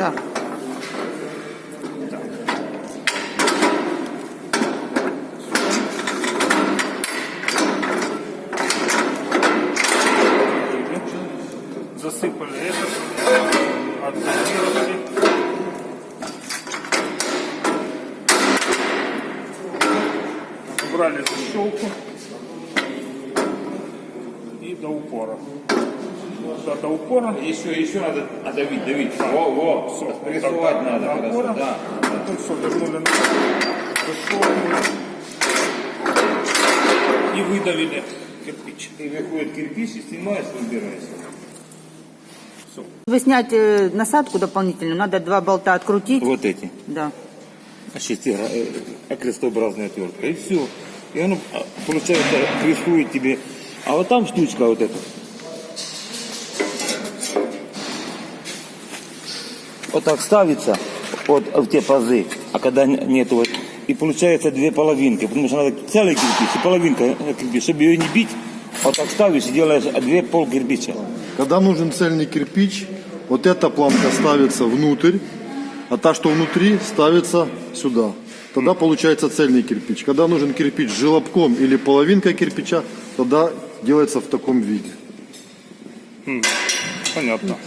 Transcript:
Так. Засыпали этот, отзонировали. Убрали защелку и до упора. Да, до упора. Еще надо давить. Во, Все, прессовать надо. до Хорошо, упора. да. Потом все, вернули на защелкнули и выдавили кирпич. И выходит кирпич, и снимаешь, и убираешься. Чтобы снять насадку дополнительную, надо 2 болта открутить. Вот эти. Да. Крестообразная отвертка. И все. И оно, получается, прессует тебе. А вот там штучка вот эта. Вот так ставится вот в те пазы, а когда нету вот. И получается 2 половинки, потому что надо целый кирпич и половинка кирпич. Чтобы ее не бить, вот так ставишь и делаешь 2 пол кирпича. Когда нужен цельный кирпич, вот эта планка ставится внутрь, а та, что внутри, ставится сюда. Тогда получается цельный кирпич. Когда нужен кирпич с желобком или половинка кирпича, тогда делается в таком виде. Понятно.